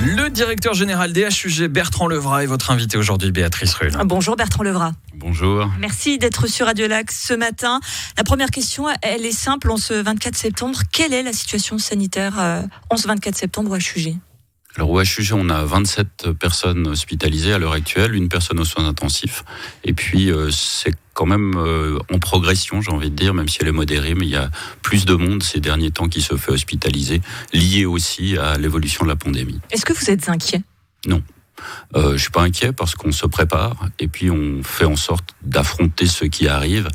Le directeur général des HUG, Bertrand Levrat, est votre invité aujourd'hui, Béatrice Rulle. Bonjour Bertrand Levrat. Bonjour. Merci d'être sur Radio Lac ce matin. La première question, elle est simple. En ce 24 septembre, quelle est la situation sanitaire en ce 24 septembre au HUG ? Alors au HUG, on a 27 personnes hospitalisées à l'heure actuelle, une personne aux soins intensifs. Et puis c'est quand même en progression, j'ai envie de dire, même si elle est modérée, mais il y a plus de monde ces derniers temps qui se fait hospitaliser, lié aussi à l'évolution de la pandémie. Est-ce que vous êtes inquiet ? Non. Je suis pas inquiet parce qu'on se prépare et puis on fait en sorte d'affronter ce qui arrive.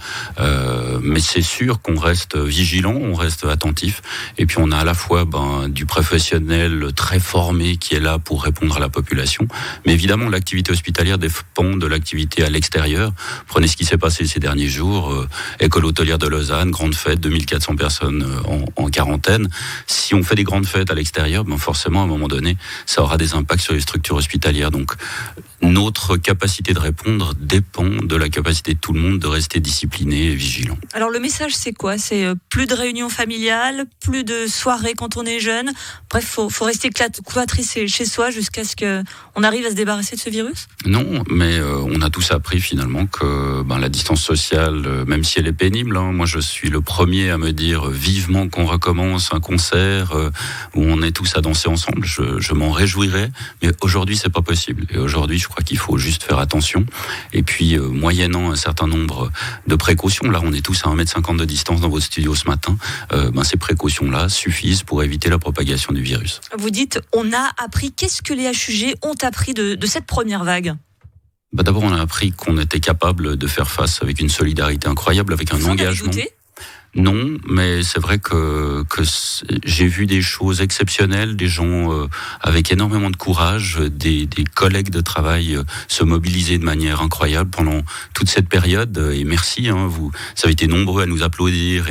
Mais c'est sûr qu'on reste vigilant, on reste attentif. Et puis on a à la fois du professionnel très formé qui est là pour répondre à la population. Mais évidemment, l'activité hospitalière dépend de l'activité à l'extérieur. Prenez ce qui s'est passé ces derniers jours. École hôtelière de Lausanne, grande fête, 2400 personnes en quarantaine. Si on fait des grandes fêtes à l'extérieur, forcément, à un moment donné, ça aura des impacts sur les structures hospitalières. Donc, notre capacité de répondre dépend de la capacité de tout le monde de rester discipliné et vigilant. Alors, le message, c'est quoi ? C'est plus de réunions familiales, plus de soirées quand on est jeune. Bref, faut rester cloîtré chez soi jusqu'à ce qu'on arrive à se débarrasser de ce virus ? Non, mais on a tous appris finalement que la distance sociale, même si elle est pénible, moi je suis le premier à me dire vivement qu'on recommence un concert où on est tous à danser ensemble. Je m'en réjouirais, mais aujourd'hui c'est pas possible. Et aujourd'hui, je crois qu'il faut juste faire attention. Et puis, moyennant un certain nombre de précautions, là, on est tous à 1,50 m de distance dans votre studio ce matin, ces précautions-là suffisent pour éviter la propagation du virus. Vous dites, on a appris. Qu'est-ce que les HUG ont appris de cette première vague ? D'abord, on a appris qu'on était capable de faire face avec une solidarité incroyable, avec un engagement. Non, mais c'est vrai que j'ai vu des choses exceptionnelles, des gens avec énormément de courage, des collègues de travail se mobiliser de manière incroyable pendant toute cette période. Et merci, vous avez été nombreux à nous applaudir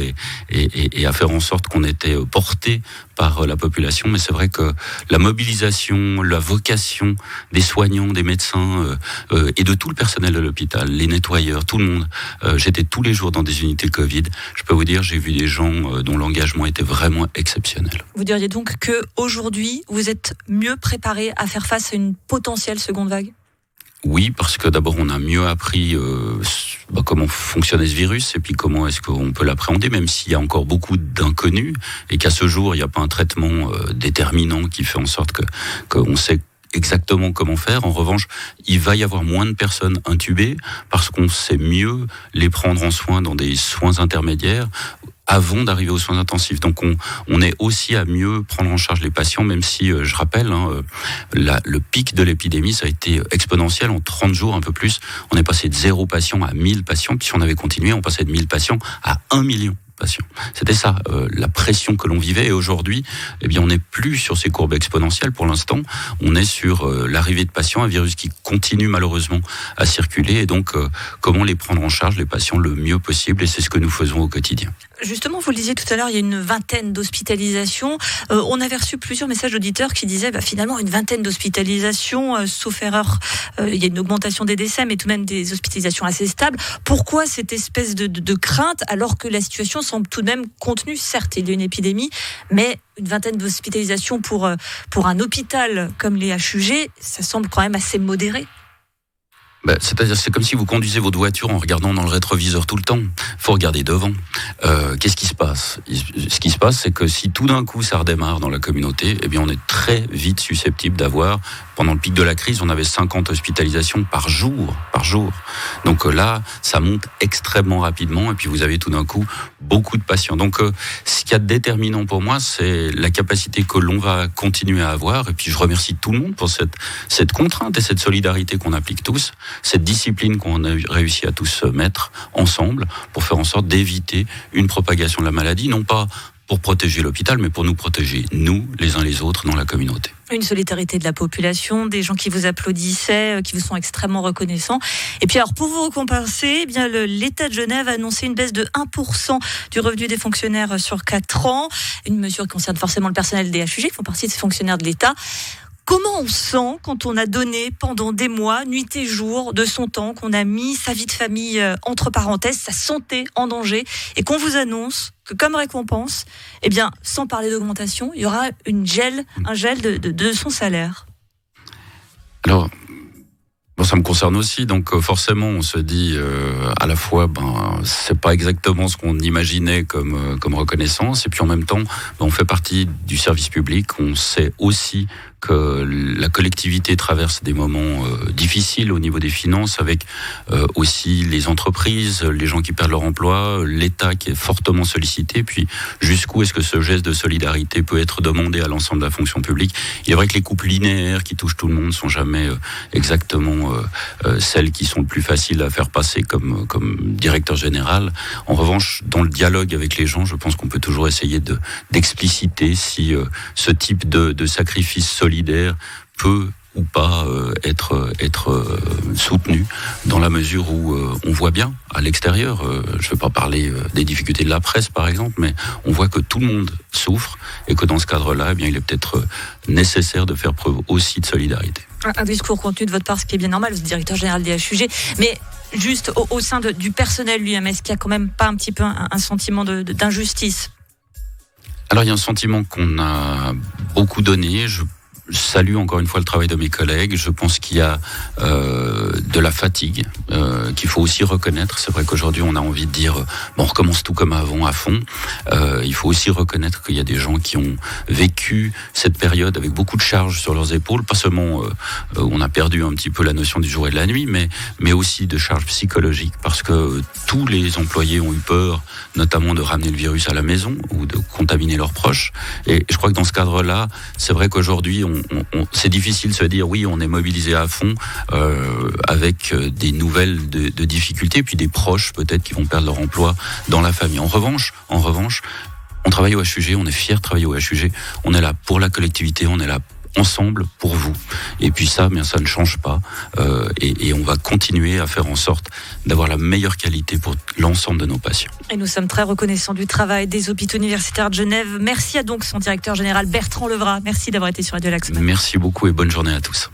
et à faire en sorte qu'on était portés par la population. Mais c'est vrai que la mobilisation, la vocation des soignants, des médecins et de tout le personnel de l'hôpital, les nettoyeurs, tout le monde. J'étais tous les jours dans des unités Covid. Je peux vous dire, j'ai vu des gens dont l'engagement était vraiment exceptionnel. Vous diriez donc qu'aujourd'hui, vous êtes mieux préparé à faire face à une potentielle seconde vague ? Oui, parce que d'abord, on a mieux appris comment fonctionnait ce virus et puis comment est-ce qu'on peut l'appréhender, même s'il y a encore beaucoup d'inconnus et qu'à ce jour, il n'y a pas un traitement déterminant qui fait en sorte qu'on sait exactement comment faire. En revanche, il va y avoir moins de personnes intubées parce qu'on sait mieux les prendre en soin dans des soins intermédiaires avant d'arriver aux soins intensifs. Donc on est aussi à mieux prendre en charge les patients, même si, je rappelle, le pic de l'épidémie, ça a été exponentiel. En 30 jours, un peu plus, on est passé de 0 patient à 1000 patients. Puis si on avait continué, on passait de 1000 patients à 1 million. Patients. C'était ça, la pression que l'on vivait. Et aujourd'hui, on n'est plus sur ces courbes exponentielles. Pour l'instant, on est sur l'arrivée de patients, un virus qui continue malheureusement à circuler. Et donc, comment les prendre en charge, les patients, le mieux possible. Et c'est ce que nous faisons au quotidien. Justement, vous le disiez tout à l'heure, il y a une vingtaine d'hospitalisations. On avait reçu plusieurs messages d'auditeurs qui disaient finalement une vingtaine d'hospitalisations, sauf erreur, il y a une augmentation des décès, mais tout de même des hospitalisations assez stables. Pourquoi cette espèce de crainte alors que la situation semble tout de même contenue? Certes, il y a une épidémie, mais une vingtaine d'hospitalisations pour un hôpital comme les HUG, ça semble quand même assez modéré. C'est-à-dire, c'est comme si vous conduisez votre voiture en regardant dans le rétroviseur tout le temps. Il faut regarder devant. Qu'est-ce qui se passe ? Ce qui se passe, c'est que si tout d'un coup ça redémarre dans la communauté, on est très vite susceptible d'avoir, pendant le pic de la crise, on avait 50 hospitalisations par jour. Donc là, ça monte extrêmement rapidement et puis vous avez tout d'un coup beaucoup de patients. Donc ce qu'il y a de déterminant pour moi, c'est la capacité que l'on va continuer à avoir. Et puis je remercie tout le monde pour cette contrainte et cette solidarité qu'on applique tous. Cette discipline qu'on a réussi à tous mettre ensemble pour faire en sorte d'éviter une propagation de la maladie, non pas pour protéger l'hôpital, mais pour nous protéger, nous, les uns les autres, dans la communauté. Une solidarité de la population, des gens qui vous applaudissaient, qui vous sont extrêmement reconnaissants. Et puis alors, pour vous récompenser, l'État de Genève a annoncé une baisse de 1% du revenu des fonctionnaires sur 4 ans. Une mesure qui concerne forcément le personnel des HUG, qui font partie de ces fonctionnaires de l'État. Comment on sent quand on a donné pendant des mois, nuit et jour, de son temps, qu'on a mis sa vie de famille entre parenthèses, sa santé en danger, et qu'on vous annonce que comme récompense, eh bien, sans parler d'augmentation, il y aura un gel de son salaire. Alors, ça me concerne aussi, donc forcément on se dit à la fois c'est pas exactement ce qu'on imaginait comme reconnaissance, et puis en même temps on fait partie du service public, on sait aussi que la collectivité traverse des moments difficiles au niveau des finances, avec aussi les entreprises, les gens qui perdent leur emploi, l'État qui est fortement sollicité. Puis jusqu'où est-ce que ce geste de solidarité peut être demandé à l'ensemble de la fonction publique? Il est vrai que les coupes linéaires qui touchent tout le monde sont jamais exactement celles qui sont le plus faciles à faire passer comme directeur général. En revanche, dans le dialogue avec les gens, je pense qu'on peut toujours essayer d'expliciter si ce type de sacrifice solidaire peut ou pas être soutenu, dans la mesure où on voit bien à l'extérieur, je ne vais pas parler des difficultés de la presse par exemple, mais on voit que tout le monde souffre et que dans ce cadre-là, eh bien, il est peut-être nécessaire de faire preuve aussi de solidarité. Un discours contenu de votre part, ce qui est bien normal, vous êtes directeur général des HUG, mais juste au sein du personnel lui-même, est-ce qu'il n'y a quand même pas un petit peu un sentiment d'injustice? Alors il y a un sentiment qu'on a beaucoup donné. Je salue encore une fois le travail de mes collègues. Je pense qu'il y a de la fatigue qu'il faut aussi reconnaître. C'est vrai qu'aujourd'hui on a envie de dire on recommence tout comme avant à fond. Il faut aussi reconnaître qu'il y a des gens qui ont vécu cette période avec beaucoup de charges sur leurs épaules. Pas seulement on a perdu un petit peu la notion du jour et de la nuit, mais aussi de charges psychologiques, parce que tous les employés ont eu peur, notamment de ramener le virus à la maison ou de contaminer leurs proches. Et je crois que dans ce cadre-là, c'est vrai qu'aujourd'hui c'est difficile de se dire oui, on est mobilisé à fond avec des nouvelles de difficultés, puis des proches peut-être qui vont perdre leur emploi dans la famille. En revanche, on travaille au HUG, on est fiers de travailler au HUG, on est là pour la collectivité, on est là ensemble pour vous. Et puis ça, bien ça ne change pas, et on va continuer à faire en sorte d'avoir la meilleure qualité pour l'ensemble de nos patients. Et nous sommes très reconnaissants du travail des hôpitaux universitaires de Genève. Merci à donc son directeur général Bertrand Levrat. Merci d'avoir été sur Radio Lac. Merci beaucoup et bonne journée à tous.